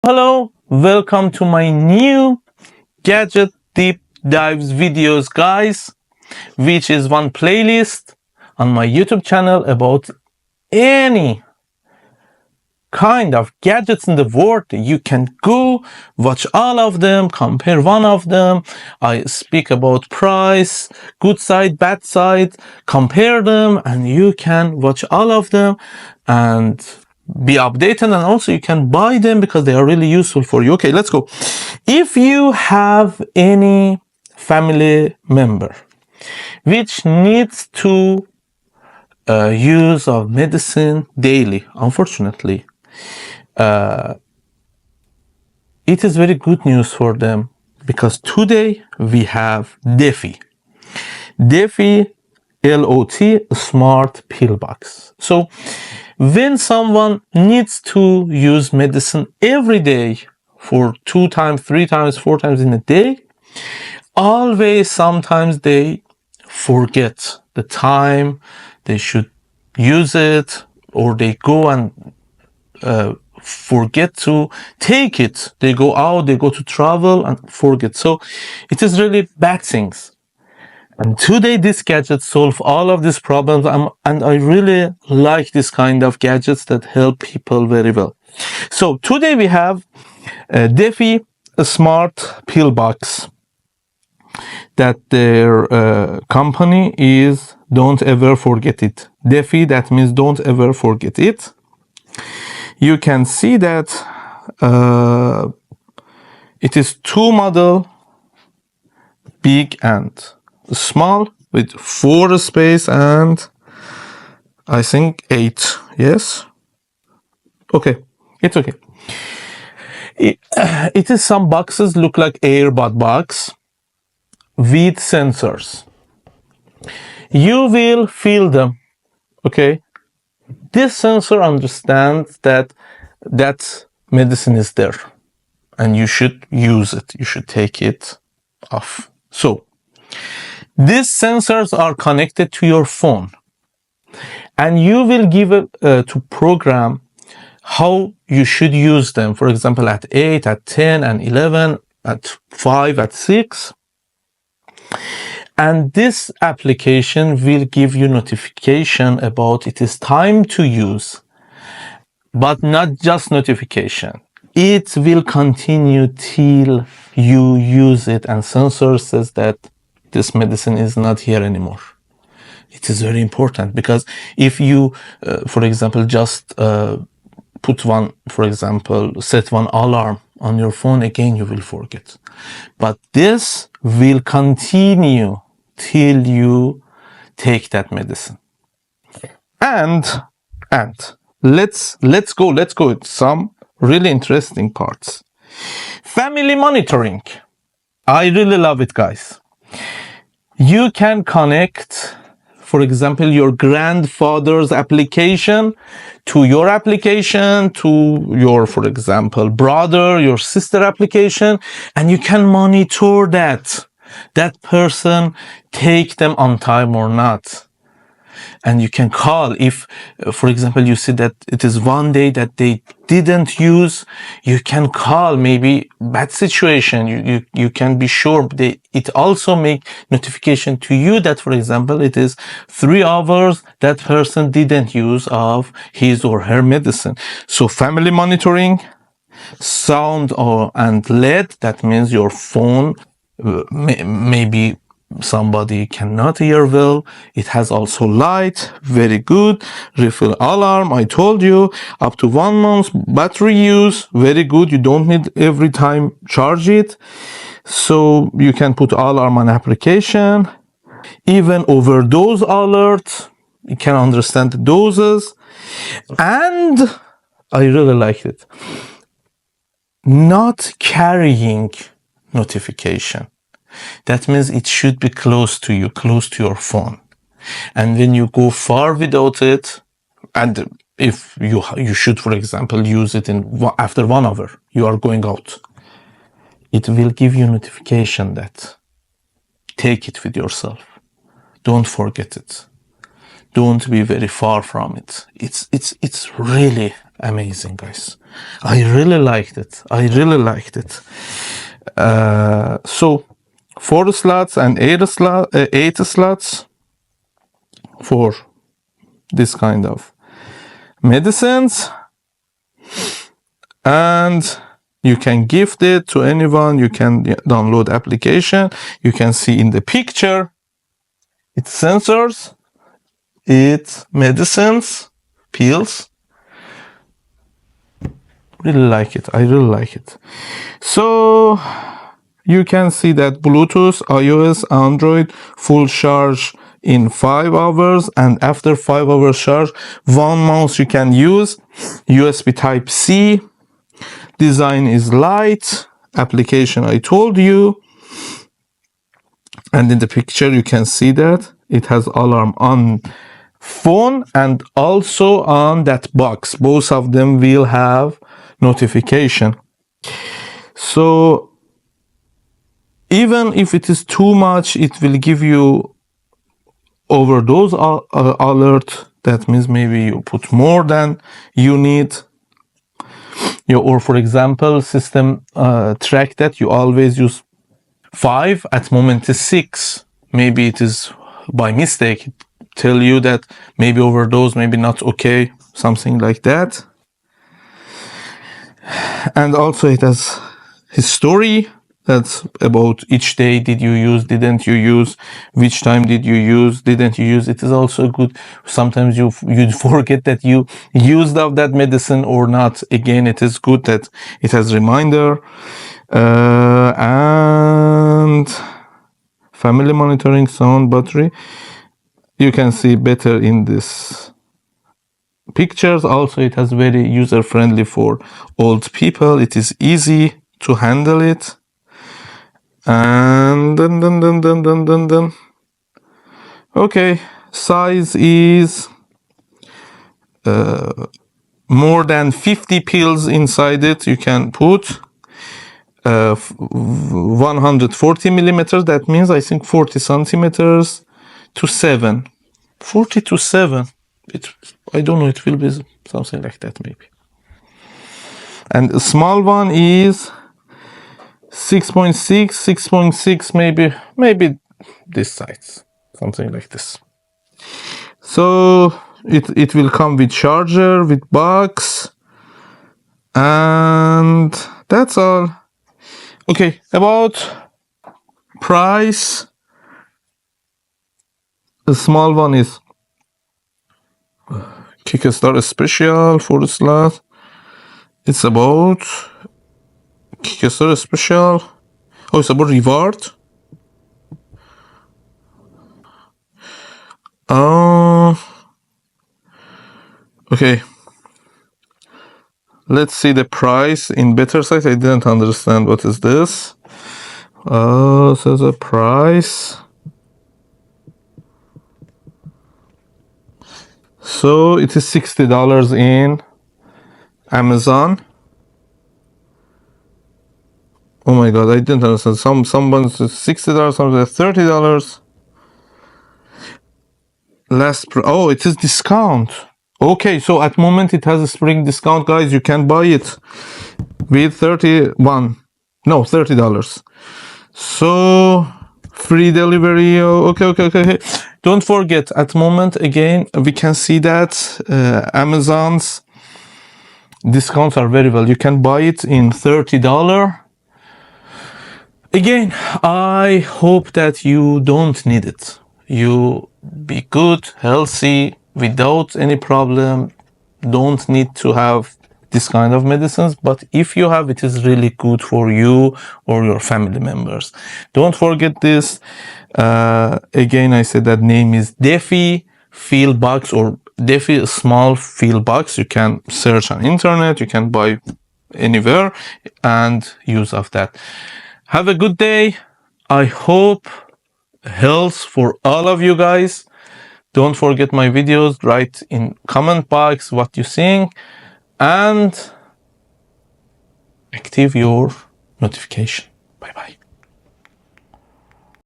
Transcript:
Hello, welcome to my new gadget deep dives videos, guys, which is one playlist on my YouTube channel about any kind of gadgets in the world. You can go watch all of them, compare one of them. I speak about price, good side, bad side, compare them, and you can watch all of them and be updated, and also you can buy them because they are really useful for you. Okay, let's go. If you have any family member which needs to use of medicine daily, unfortunately, it is very good news for them because today we have DeFi LOT Smart Pillbox. So when someone needs to use medicine every day for 2 times, 3 times, 4 times in a day, always sometimes they forget the time they should use it, or they go and forget to take it. They go out, they go to travel and forget. So it is really bad things. And today this gadget solve all of these problems, and I really like this kind of gadgets that help people very well. So today we have DeFi Smart Pillbox, that their company is Don't Ever Forget It. DeFi, that means don't ever forget it. You can see that it is 2 model, big and small, with 4 space and I think 8. Yes. Okay, it's okay. It is some boxes look like AirBud box with sensors. You will feel them. Okay. This sensor understands that medicine is there and you should use it. You should take it off. So these sensors are connected to your phone, and you will give it to program how you should use them. For example, at 8, at 10, and 11, at 5, at 6. And this application will give you notification about it is time to use, but not just notification. It will continue till you use it, and sensor says that this medicine is not here anymore. It is very important because if you, for example, just put one, for example, set one alarm on your phone, again you will forget. But this will continue till you take that medicine. And let's go with some really interesting parts. Family monitoring. I really love it, guys. You can connect, for example, your grandfather's application to your application, to your, for example, brother, your sister application, and you can monitor that person take them on time or not. And you can call if, for example, you see that it is one day that they didn't use, you can call. Maybe bad situation, you can be sure it also make notification to you that, for example, it is 3 hours that person didn't use of his or her medicine. So family monitoring, sound and LED, that means your phone maybe somebody cannot hear well. It has also light, very good. Refill alarm, I told you, up to 1 month. Battery use, very good. You don't need every time charge it. So you can put alarm on application. Even overdose alert, you can understand the doses. And I really like it. Not carrying notification. That means it should be close to you, close to your phone. And when you go far without it, and if you should, for example, use it after 1 hour, you are going out, it will give you notification that take it with yourself. Don't forget it. Don't be very far from it. It's really amazing, guys. I really liked it. I really liked it. So 4 slots and 8 slots for this kind of medicines, and you can gift it to anyone. You can download application. You can see in the picture it's sensors, it's medicines, pills. Really like it. I really like it. So you can see that Bluetooth, iOS, Android, full charge in 5 hours, and after 5 hours charge, 1 month you can use. USB Type-C. Design is light. Application I told you. And in the picture you can see that it has alarm on phone and also on that box. Both of them will have notification. So even if it is too much, it will give you overdose alert. That means maybe you put more than you need. Or for example, system track that you always use 5, at moment is 6. Maybe it is by mistake. It tell you that maybe overdose, maybe not okay, something like that. And also it has history. That's about each day. Did you use, didn't you use, which time did you use, didn't you use. It is also good. Sometimes you forget that you used up that medicine or not. Again, it is good that it has reminder. And family monitoring, sound, battery. You can see better in this pictures. Also, it has very user friendly for old people. It is easy to handle it. And then. Okay, size is more than 50 pills inside it. You can put 140 millimeters. That means I think 40 centimeters to 7. 40 to 7. I don't know. It will be something like that maybe. And a small one is 6.6, 6.6, maybe this size, something like this. So it will come with charger, with box, and that's all. Okay, about price, the small one is Kickstarter special for the slot. It's about Kickstarter special. Oh, it's about reward. Okay. Let's see the price in better size. I didn't understand what is this. So the price. So it is $60 in Amazon. Oh my god, I didn't understand. Someone's $60, someone's $30. Oh, it is discount. Okay, so at moment it has a spring discount, guys. You can buy it with $30. So free delivery. Okay. Don't forget, at moment again we can see that Amazon's discounts are very well. You can buy it in $30. Again, I hope that you don't need it. You be good, healthy, without any problem. Don't need to have this kind of medicines, but if you have, it is really good for you or your family members. Don't forget this. Again, I said that name is DeFi Pillbox or DeFi Smart Pillbox. You can search on internet, you can buy anywhere and use of that. Have a good day. I hope health for all of you guys. Don't forget my videos. Write in comment box what you think and active your notification. Bye bye.